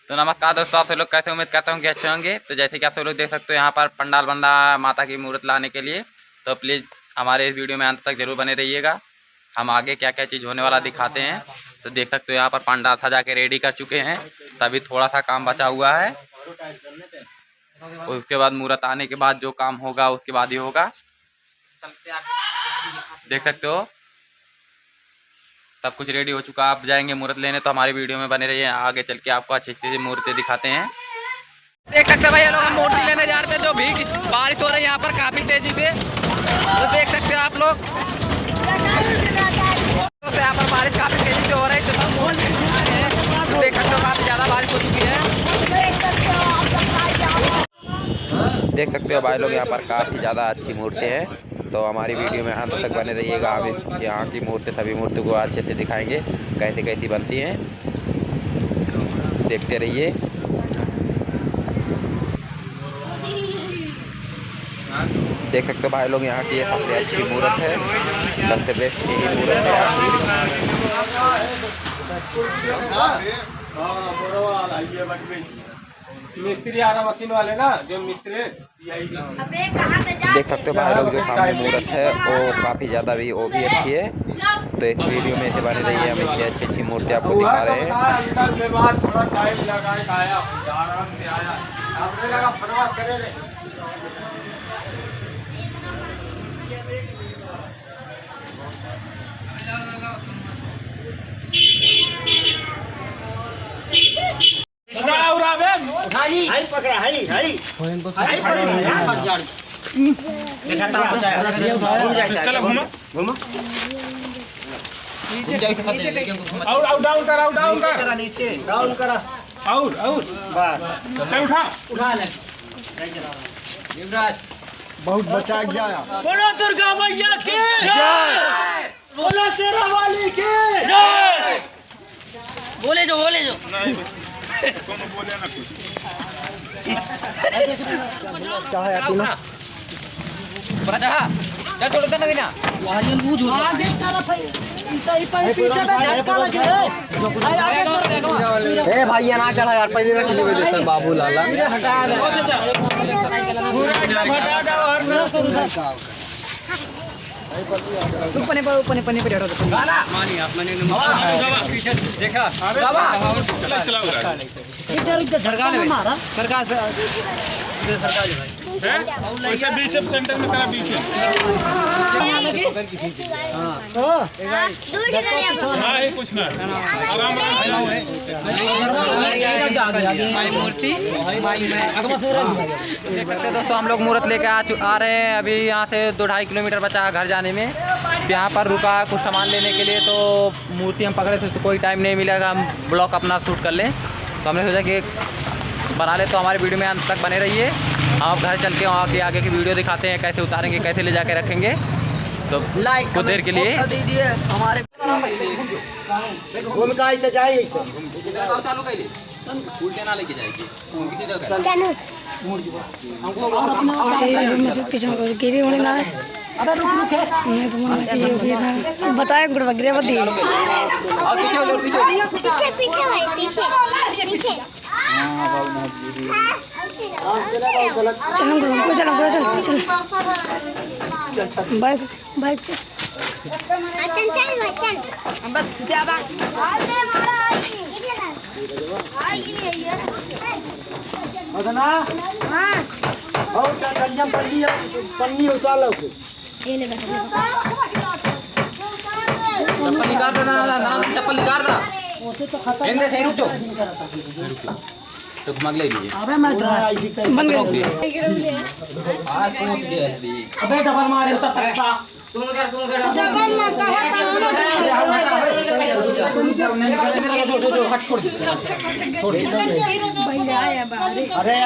तो नमस्कार दोस्तों, आप सब लोग कैसे, उम्मीद करता हूँ कि अच्छे होंगे। तो जैसे कि आप सब लोग देख सकते हो यहाँ पर पंडाल बंदा माता की मूर्त लाने के लिए। तो प्लीज़ हमारे इस वीडियो में अंत तक जरूर बने रहिएगा। हम आगे क्या क्या चीज़ होने वाला दिखाते हैं। तो देख सकते हो यहाँ पर पंडाल सजा के रेडी कर चुके हैं, तभी थोड़ा सा काम बचा हुआ है। उसके बाद मूर्त आने के बाद जो काम होगा उसके बाद ही होगा। देख सकते हो सब कुछ रेडी हो चुका। आप जाएंगे मूर्त लेने तो हमारी वीडियो में बने रहिए, आगे चल के आपको अच्छी अच्छी मूर्तें दिखाते हैं। देख सकते हैं भाई, ये लोग हम मूर्ति लेने जा रहे थे, जो भीग बारिश हो रही है यहाँ पर काफ़ी तेजी से। तो देख सकते हो आप लोग, तो यहाँ पर बारिश काफ़ी तेजी से हो रही है। तो देख सकते हो काफ़ी ज़्यादा बारिश हो चुकी है। देख सकते हो भाई लोग, यहाँ पर काफ़ी ज़्यादा अच्छी मूर्तें हैं। तो हमारी वीडियो में अंत तक बने रहिएगा। हम यहाँ की मूर्ति, सभी मूर्ति को अच्छे से दिखाएंगे कैसे कैसी बनती हैं, देखते रहिए। देख सकते हो भाई लोग, यहाँ की सबसे अच्छी मूर्त है, सबसे बेस्ट यही मूर्त है। मिस्त्री आ रहा, मशीन वाले ना, जो मिस्त्री। देख सकते हो भाई लोग, जो सामने मूर्त है वो काफ़ी ज़्यादा भी वो भी अच्छी है। तो इस वीडियो में से बने रहिए, हम इतनी अच्छी अच्छी मूर्ति आपको दिखा रहे हैं। थोड़ा टाइम लगा आया, आराम से आया, आपने लगा फटवाट करे। हाई पकड़ा, हाई हाई हाई पकड़ा। देखा था आपको जाए, चलो घूमो घूमो नीचे। आउट डाउन कर, आउट डाउन कर, नीचे डाउन करा, आउट बस चल उठा ले। युवराज बहुत बचा गया। बोलो दुर्गा मैया की जय, बोलो शेरा वाली की जय। बोले जो कौन बोले ना कुछ। क्या है यार, बड़ा चढ़ा चल, छोड़ दे ना देना वाली लूज हो गया। देखता ना भाई, इसे पर पीछे में झटका लगे भाई। आगे ए भाई, ये ना चढ़ा यार, पहले रख ले दे सर बाबू लाला। हटा दे, हटा दो और ना ऊपर पने पे हटो। गाना मानी आप, मैंने पीछे देखा बाबा, चला इधर झटका ले सरकार सरकार है वैसे बीच सेंटर में करा, बीच में हां कुछ ना आराम मूर्ति। देख सकते हैं दोस्तों, हम लोग मूर्त लेके आ रहे हैं। अभी यहाँ से 2-2.5 किलोमीटर बचा है घर जाने में। यहाँ पर रुका कुछ सामान लेने के लिए, तो मूर्ति हम पकड़े थे तो कोई टाइम नहीं मिलेगा, हम ब्लॉग अपना शूट कर लें। तो हमने सोचा कि बना ले। तो हमारी वीडियो में अंत तक बने रहिए। हम घर चल के वहाँ के आगे की वीडियो दिखाते हैं, कैसे उतारेंगे, कैसे ले जाके रखेंगे। तो लाइक कुछ देर के लिए दीजिए हमारे उल्टे ना लेके जाएगी। बताए गुड़ वगैरह बाइक बाइक पन्नी उतार लो। चप्पल निकाल ना, चप्पल निकाल दा। रुक जाओ, तो घुमा ले लीजिए। बन गया। अबे डबल मारे होता तक्का। तुम हट छोड़ दे। अरे